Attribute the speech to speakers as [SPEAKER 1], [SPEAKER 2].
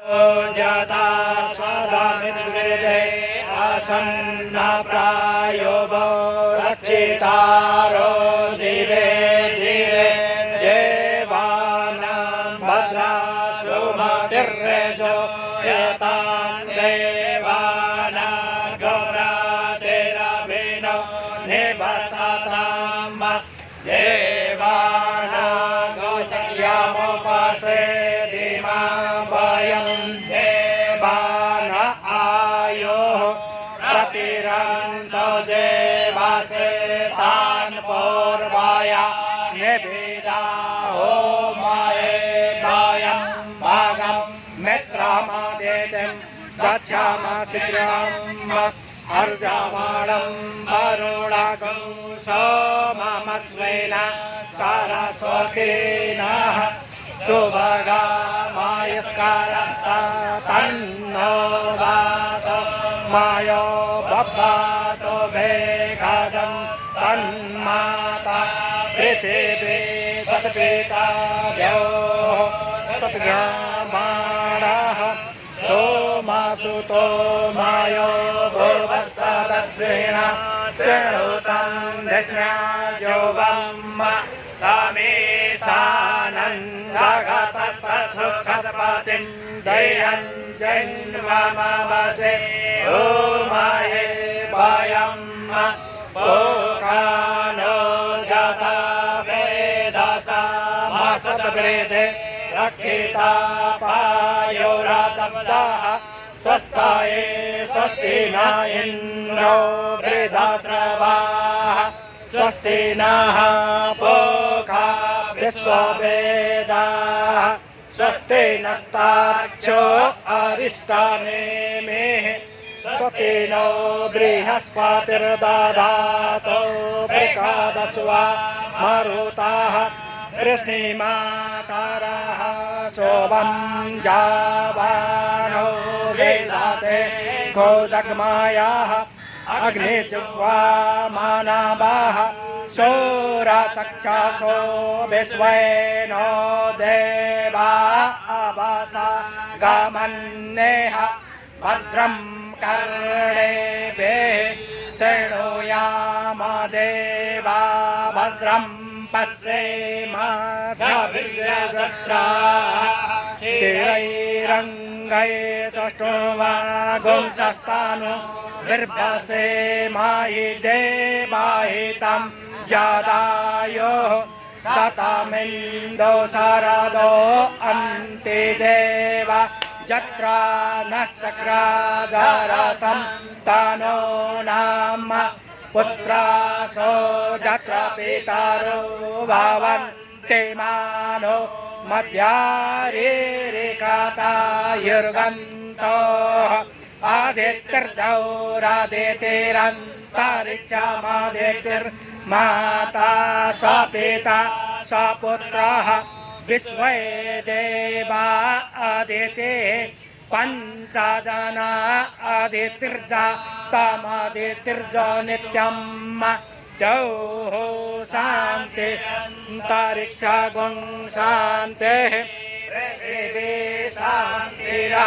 [SPEAKER 1] जाता सदामिद्वृदे आसन्न प्रायो रक्षितारो दिवे दिवे देवानां भद्रा सुमतिर्रजो यतां देवानां गौरातिरभिनो निबद्धताम् देवानां गौसख्यामुपसे प्रतिरन्तो जेवासे तान् पूर्वाया निवेदा होमाये वायं भागं मित्रमादितिं गच्छामः शीघ्रम् अर्जमाणं वरुणगं सोममस्मिन् सरस्वतीनः सुभगामायस्कारन्त तन्नो वातो मायो बब्बातो भेषजं तन्माता पृथिवी तत्पिताभ्यो तद्गामाणः सोमासुतो मायो भुवस्तदस्विन शृणुतं धिष्ण्याजोवम् तमेशानन्दगतस्तथुःखपतिं दयं जन्ममवसे ओमाये वयं भोकानो जाता वेदसामसद्वृद्धे रक्षिता पायोरातब्दाः स्वस्ताये स्वस्ति न इन्द्रो वृद्धश्रवाः स्वस्ति नः पूषा विश्ववेदाः स्वस्ति नस्तार्क्ष्यो अरिष्टानेमिः स्वस्ति नो बृहस्पतिर्दधातु वृकादस्वा मरुताः वृष्णिमातरः शोभं जावानो वेदाते को जग्मायाः अग्निजिह्वा मानवाः शौरचक्षासो विश्वेनो देवा अवसा गमन्नेह भद्रं कर्णेभिः शृणुयाम देवा भद्रं पश्येमाभिर्यजत्राः स्थिरैरङ्गैस्तुष्ट्वा गुंसस्तानु बिर्भसे मायि देवाहितं जादायोः शतमिन्दो शरदो अन्ति देव जत्रा नश्चक्राजरसं तनो नाम पुत्रासो जत्र पितरो भवन्ति मानो मध्यारिकातायुर्गन्तोः आदित्यर्दौरादितिरन्तरिक्षमादितिर्माता स पिता स पुत्रः विश्वे देवा अदितिः पञ्चजना अदितिर्जातमदितिर्जो नित्यं द्यौः शान्ति अन्तरिक्षगुं शान्तिः पृथिवी शान्तिरा